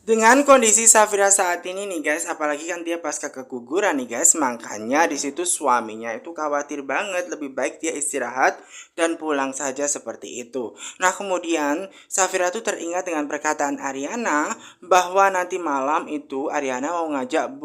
Dengan kondisi Safira saat ini nih guys, apalagi kan dia pasca keguguran nih guys, makanya di situ suaminya itu khawatir banget, lebih baik dia istirahat dan pulang saja seperti itu. Nah kemudian Safira tuh teringat dengan perkataan Ariana bahwa nanti malam itu Ariana mau ngajak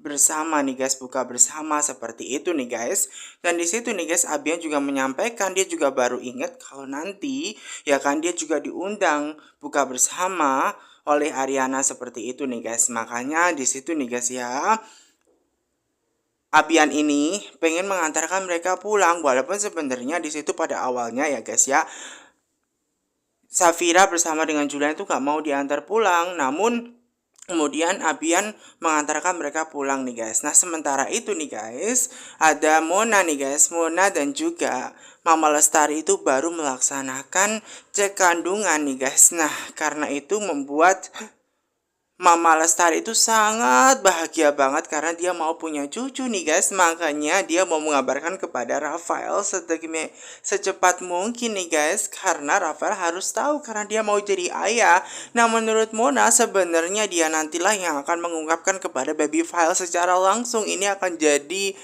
bersama nih guys, buka bersama seperti itu nih guys. Dan di situ nih guys, Abian juga menyampaikan dia juga baru ingat kalau nanti ya kan dia juga diundang buka bersama oleh Ariana seperti itu nih guys. Makanya di situ nih guys ya, Abian ini pengen mengantarkan mereka pulang walaupun sebenarnya di situ pada awalnya ya guys ya, Safira bersama dengan Julian itu gak mau diantar pulang, namun kemudian Abian mengantarkan mereka pulang nih guys. Nah sementara itu nih guys, ada Mona nih guys. Mona dan juga Mama Lestari itu baru melaksanakan cek kandungan nih guys. Nah karena itu membuat Mama Lestari itu sangat bahagia banget karena dia mau punya cucu nih guys. Makanya dia mau mengabarkan kepada Rafael secepat mungkin nih guys. Karena Rafael harus tahu karena dia mau jadi ayah. Nah menurut Mona sebenarnya dia nantilah yang akan mengungkapkan kepada baby file secara langsung. Ini akan jadi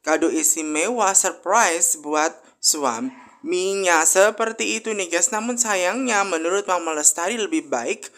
kado istimewa surprise buat suaminya seperti itu nih guys. Namun sayangnya menurut Mama Lestari lebih baik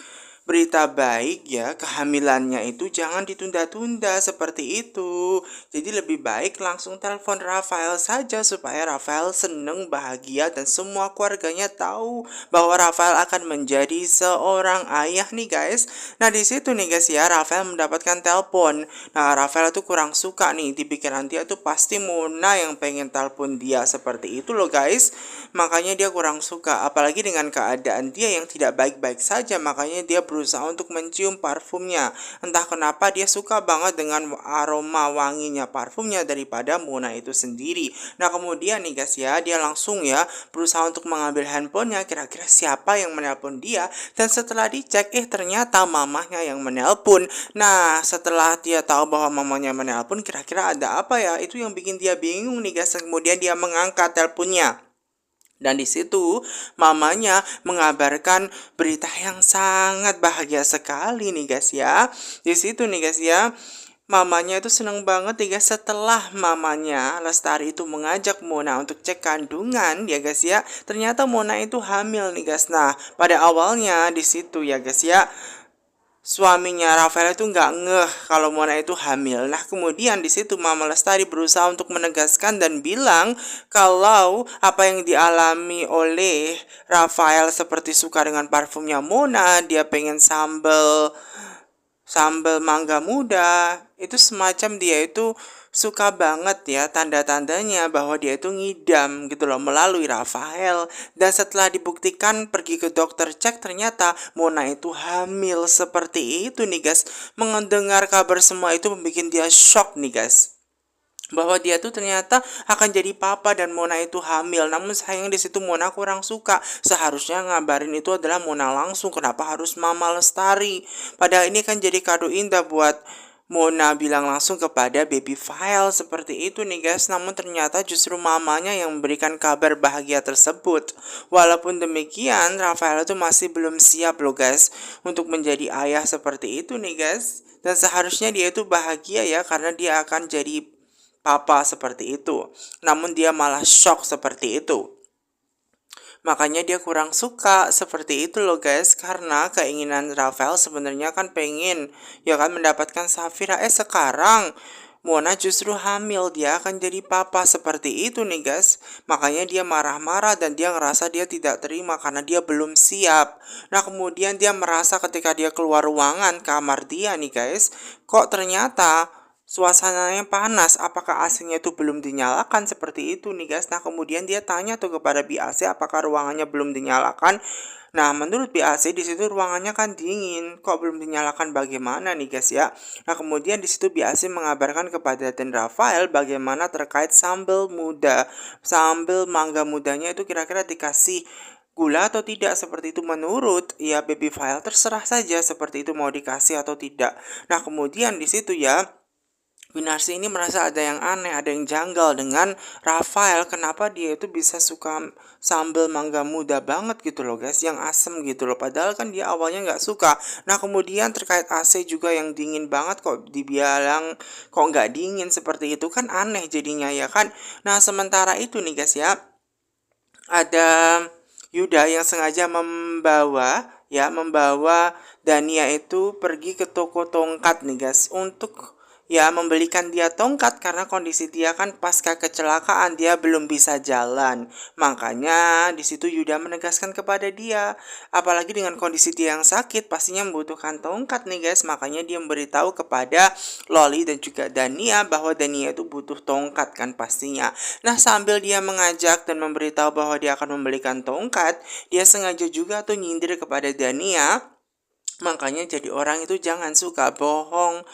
berita baik ya, kehamilannya itu jangan ditunda-tunda seperti itu. Jadi lebih baik langsung telepon Rafael saja supaya Rafael seneng, bahagia dan semua keluarganya tahu bahwa Rafael akan menjadi seorang ayah nih guys. Nah di situ nih guys ya, Rafael mendapatkan telepon. Nah Rafael tuh kurang suka nih, di pikiran dia tuh pasti Mona yang pengen telepon dia seperti itu loh guys. Makanya dia kurang suka, apalagi dengan keadaan dia yang tidak baik-baik saja. Makanya dia berusaha untuk mencium parfumnya. Entah kenapa dia suka banget dengan aroma wanginya parfumnya daripada Mona itu sendiri. Nah kemudian nih guys ya, dia langsung ya berusaha untuk mengambil handphonenya, kira-kira siapa yang menelpon dia. Dan setelah dicek, ternyata mamahnya yang menelpon. Nah setelah dia tahu bahwa mamanya menelpon, kira-kira ada apa ya, itu yang bikin dia bingung nih guys. Kemudian dia mengangkat teleponnya. Dan di situ mamanya mengabarkan berita yang sangat bahagia sekali nih guys ya. Di situ nih guys ya, mamanya itu seneng banget nih guys setelah mamanya Lestari itu mengajak Mona untuk cek kandungan ya guys ya. Ternyata Mona itu hamil nih guys. Nah, pada awalnya di situ ya guys ya, suaminya Rafael itu nggak ngeh kalau Mona itu hamil. Nah, kemudian di situ Mama Lestari berusaha untuk menegaskan dan bilang kalau apa yang dialami oleh Rafael seperti suka dengan parfumnya Mona, dia pengen sambal mangga muda, itu semacam dia itu suka banget ya tanda-tandanya bahwa dia itu ngidam gitu loh melalui Rafael. Dan setelah dibuktikan pergi ke dokter cek, ternyata Mona itu hamil seperti itu nih guys. Mendengar kabar semua itu membuat dia shock nih guys, bahwa dia tuh ternyata akan jadi papa dan Mona itu hamil. Namun sayang di situ Mona kurang suka. Seharusnya ngabarin itu adalah Mona langsung. Kenapa harus Mama Lestari? Padahal ini kan jadi kado indah buat Mona bilang langsung kepada baby file seperti itu nih guys. Namun ternyata justru mamanya yang memberikan kabar bahagia tersebut. Walaupun demikian Rafael itu masih belum siap loh guys untuk menjadi ayah seperti itu nih guys. Dan seharusnya dia itu bahagia ya karena dia akan jadi papa seperti itu. Namun dia malah shock seperti itu. Makanya dia kurang suka seperti itu loh guys. Karena keinginan Rafael sebenarnya kan pengen ya kan mendapatkan Safira. Sekarang Mona justru hamil, dia akan jadi papa seperti itu nih guys. Makanya dia marah-marah dan dia ngerasa dia tidak terima karena dia belum siap. Nah kemudian dia merasa ketika dia keluar ruangan kamar dia nih guys, kok ternyata suasananya panas, apakah AC-nya itu belum dinyalakan seperti itu nih guys. Nah kemudian dia tanya tuh kepada BAC apakah ruangannya belum dinyalakan. Nah menurut BAC di situ ruangannya kan dingin, kok belum dinyalakan bagaimana nih guys ya. Nah kemudian di situ BAC mengabarkan kepada Den Rafael bagaimana terkait sambal muda, sambal mangga mudanya itu kira-kira dikasih gula atau tidak seperti itu. Menurut ya baby file terserah saja seperti itu mau dikasih atau tidak. Nah kemudian di situ ya Winarsi ini merasa ada yang aneh, ada yang janggal dengan Rafael. Kenapa dia itu bisa suka sambal mangga muda banget gitu loh guys, yang asem gitu loh. Padahal kan dia awalnya nggak suka. Nah kemudian terkait AC juga yang dingin banget, kok dibilang kok nggak dingin seperti itu, kan aneh jadinya ya kan. Nah sementara itu nih guys ya, ada Yuda yang sengaja membawa Dania itu pergi ke toko tongkat nih guys, untuk membelikan dia tongkat, karena kondisi dia kan pasca kecelakaan dia belum bisa jalan. Makanya di situ Yuda menegaskan kepada dia, apalagi dengan kondisi dia yang sakit pastinya membutuhkan tongkat nih guys. Makanya dia memberitahu kepada Loli dan juga Dania bahwa Dania itu butuh tongkat kan pastinya. Nah, sambil dia mengajak dan memberitahu bahwa dia akan membelikan tongkat, dia sengaja juga tuh nyindir kepada Dania. Makanya jadi orang itu jangan suka bohong.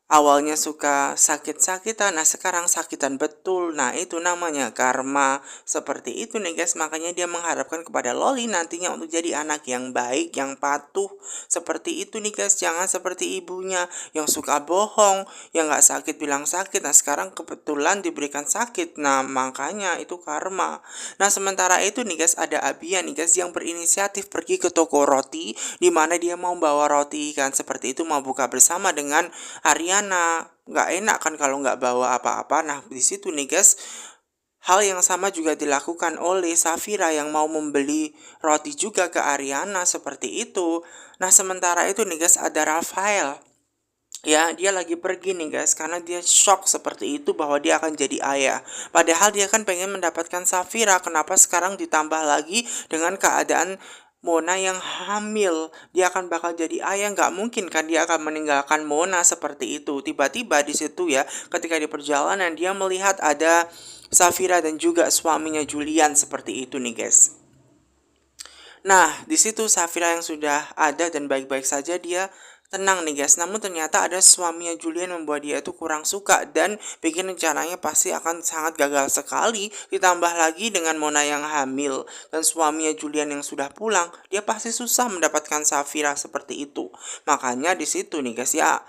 Awalnya suka sakit-sakitan, nah sekarang sakitan betul. Nah itu namanya karma. Seperti itu nih guys, makanya dia mengharapkan kepada Loli nantinya untuk jadi anak yang baik, yang patuh. Seperti itu nih guys, jangan seperti ibunya yang suka bohong, yang gak sakit bilang sakit. Nah sekarang kebetulan diberikan sakit, nah makanya itu karma. Nah sementara itu nih guys, ada Abia nih guys yang berinisiatif pergi ke toko roti, di mana dia mau bawa roti kan, seperti itu, mau buka bersama dengan Ariana. Nggak enak kan kalau nggak bawa apa-apa. Nah di situ nih guys, hal yang sama juga dilakukan oleh Safira yang mau membeli roti juga ke Ariana, seperti itu. Nah sementara itu nih guys, ada Rafael. Ya, dia lagi pergi nih guys, karena dia shock seperti itu bahwa dia akan jadi ayah. Padahal dia kan pengen mendapatkan Safira, kenapa sekarang ditambah lagi dengan keadaan Mona yang hamil. Dia akan bakal jadi ayah, nggak mungkin kan dia akan meninggalkan Mona seperti itu. Tiba-tiba di situ ya, ketika di perjalanan dia melihat ada Safira dan juga suaminya Julian, seperti itu nih guys. Nah, di situ Safira yang sudah ada dan baik-baik saja, dia tenang nih guys. Namun ternyata ada suaminya Julian membuat dia itu kurang suka dan bikin rencananya pasti akan sangat gagal sekali. Ditambah lagi dengan Mona yang hamil dan suaminya Julian yang sudah pulang, dia pasti susah mendapatkan Safira seperti itu. Makanya di situ nih guys ya,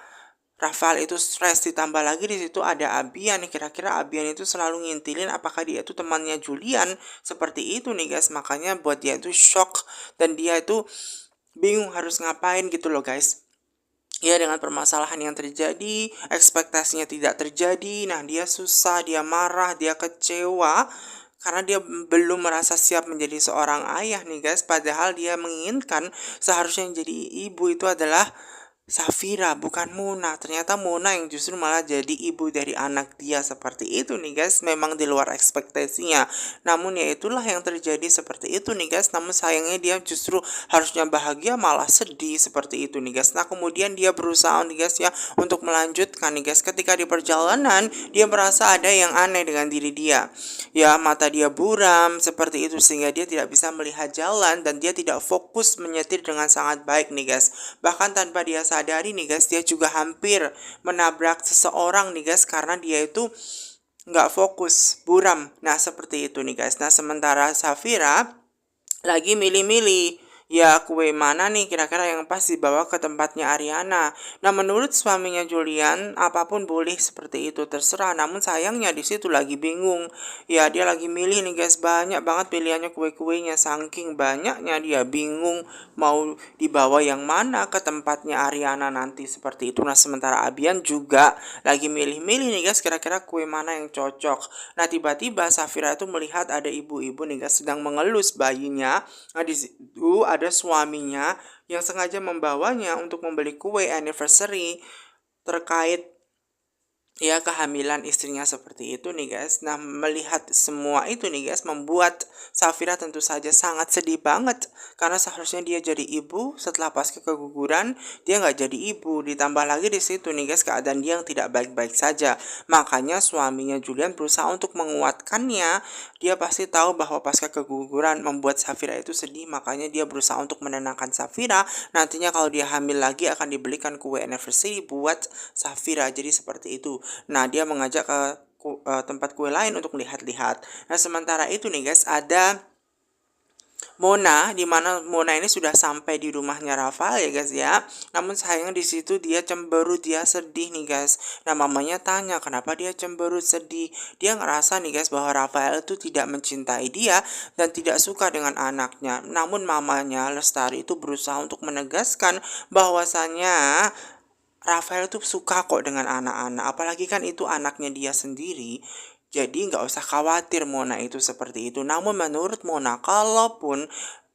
Rafael itu stres, ditambah lagi di situ ada Abian nih. Kira-kira Abian itu selalu ngintilin apakah dia itu temannya Julian, seperti itu nih guys. Makanya buat dia itu shock dan dia itu bingung harus ngapain gitu loh guys. Ya dengan permasalahan yang terjadi, ekspektasinya tidak terjadi. Nah dia susah, dia marah, dia kecewa karena dia belum merasa siap menjadi seorang ayah nih guys. Padahal dia menginginkan seharusnya yang jadi ibu itu adalah Safira, bukan Mona. Ternyata Mona yang justru malah jadi ibu dari anak dia, seperti itu nih guys. Memang di luar ekspektasinya. Namun ya itulah yang terjadi seperti itu nih guys. Namun sayangnya dia justru harusnya bahagia malah sedih, seperti itu nih guys. Nah kemudian dia berusaha nih guys ya untuk melanjutkan nih guys. Ketika di perjalanan dia merasa ada yang aneh dengan diri dia. Ya mata dia buram seperti itu sehingga dia tidak bisa melihat jalan dan dia tidak fokus menyetir dengan sangat baik nih guys. Bahkan tanpa dia sadari nih guys, dia juga hampir menabrak seseorang nih guys karena dia itu nggak fokus, buram. Nah seperti itu nih guys. Nah sementara Safira lagi milih-milih, ya kue mana nih kira-kira yang pas dibawa ke tempatnya Ariana. Nah menurut suaminya Julian, apapun boleh, seperti itu terserah. Namun sayangnya di situ lagi bingung. Ya dia lagi milih nih guys, banyak banget pilihannya kue-kuenya, saking banyaknya dia bingung mau dibawa yang mana ke tempatnya Ariana nanti, seperti itu. Nah sementara Abian juga lagi milih-milih nih guys, kira-kira kue mana yang cocok. Nah tiba-tiba Safira itu melihat ada ibu-ibu nih guys sedang mengelus bayinya. Nah di situ ada suaminya yang sengaja membawanya untuk membeli kue anniversary terkait ya kehamilan istrinya, seperti itu nih guys. Nah melihat semua itu nih guys membuat Safira tentu saja sangat sedih banget, karena seharusnya dia jadi ibu. Setelah pasca keguguran dia nggak jadi ibu, ditambah lagi di situ nih guys keadaan dia yang tidak baik-baik saja. Makanya suaminya Julian berusaha untuk menguatkannya. Dia pasti tahu bahwa pasca keguguran membuat Safira itu sedih, makanya dia berusaha untuk menenangkan Safira. Nantinya kalau dia hamil lagi akan dibelikan kue anniversary buat Safira, jadi seperti itu. Nah dia mengajak ke tempat kue lain untuk melihat-lihat. Nah sementara itu nih guys, ada Mona, di mana Mona ini sudah sampai di rumahnya Rafael ya guys ya. Namun sayang di situ dia cemberut, dia sedih nih guys. Nah mamanya tanya kenapa dia cemberut sedih. Dia ngerasa nih guys bahwa Rafael itu tidak mencintai dia dan tidak suka dengan anaknya. Namun mamanya Lestari itu berusaha untuk menegaskan bahwasannya Rafael tuh suka kok dengan anak-anak, apalagi kan itu anaknya dia sendiri. Jadi nggak usah khawatir Mona itu seperti itu. Namun menurut Mona, kalaupun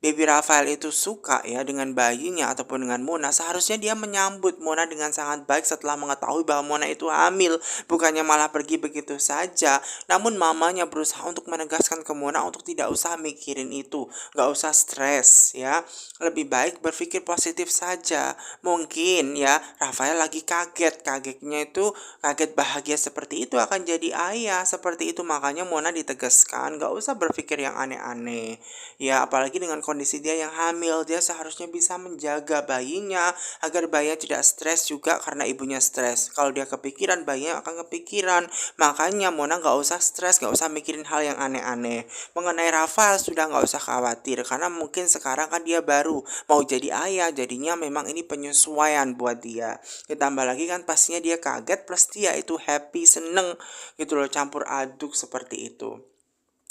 Baby Rafael itu suka ya dengan bayinya ataupun dengan Mona, seharusnya dia menyambut Mona dengan sangat baik setelah mengetahui bahwa Mona itu hamil, bukannya malah pergi begitu saja. Namun mamanya berusaha untuk menegaskan ke Mona untuk tidak usah mikirin itu, nggak usah stres ya. Lebih baik berpikir positif saja. Mungkin ya Rafael lagi kagetnya itu kaget bahagia seperti itu akan jadi ayah seperti itu, makanya Mona ditegaskan nggak usah berpikir yang aneh-aneh ya, apalagi dengan kondisi dia yang hamil. Dia seharusnya bisa menjaga bayinya agar bayinya tidak stres juga karena ibunya stres. Kalau dia kepikiran, bayinya akan kepikiran. Makanya Mona nggak usah stres, nggak usah mikirin hal yang aneh-aneh. Mengenai Rafael sudah nggak usah khawatir karena mungkin sekarang kan dia baru mau jadi ayah, jadinya memang ini penyesuaian buat dia. Ditambah lagi kan pastinya dia kaget plus dia itu happy, seneng gitu loh, campur aduk seperti itu.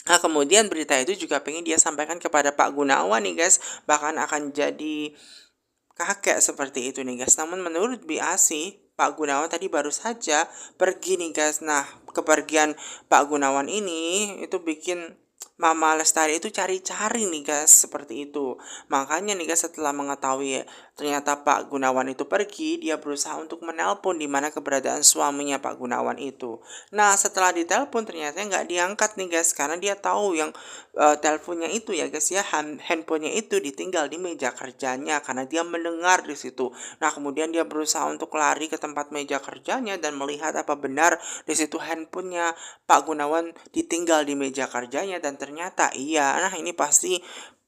Nah, kemudian berita itu juga pengen dia sampaikan kepada Pak Gunawan nih guys, bahkan akan jadi kakek seperti itu nih guys. Namun menurut BAC, Pak Gunawan tadi baru saja pergi nih guys. Nah, kepergian Pak Gunawan ini itu bikin Mama Lestari itu cari-cari nih guys, seperti itu. Makanya nih guys, setelah mengetahui ternyata Pak Gunawan itu pergi, dia berusaha untuk menelpon di mana keberadaan suaminya Pak Gunawan itu. Nah, setelah ditelepon ternyata nggak diangkat nih guys, karena dia tahu yang teleponnya itu ya guys ya, handphonenya itu ditinggal di meja kerjanya karena dia mendengar di situ. Nah, kemudian dia berusaha untuk lari ke tempat meja kerjanya dan melihat apa benar di situ handphonenya Pak Gunawan ditinggal di meja kerjanya, dan ternyata iya. Nah, ini pasti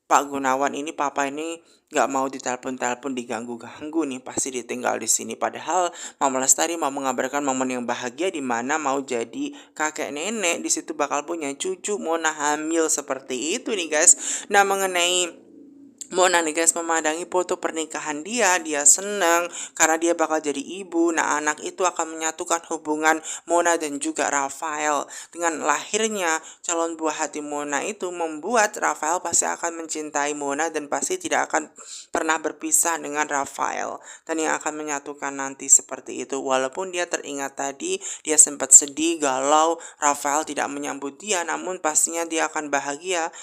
Pak Gunawan ini, papa ini nggak mau ditelepon-telepon, diganggu-ganggu nih, pasti ditinggal di sini. Padahal Mama Lestari mau mengabarkan momen yang bahagia di mana mau jadi kakek nenek, di situ bakal punya cucu, Mona hamil seperti itu nih guys. Nah, mengenai Mona nih guys memandangi foto pernikahan dia senang karena dia bakal jadi ibu. Nah, anak itu akan menyatukan hubungan Mona dan juga Rafael. Dengan lahirnya calon buah hati Mona itu membuat Rafael pasti akan mencintai Mona dan pasti tidak akan pernah berpisah dengan Rafael. Dan yang akan menyatukan nanti seperti itu. Walaupun dia teringat tadi dia sempat sedih, galau, Rafael tidak menyambut dia, namun pastinya dia akan bahagia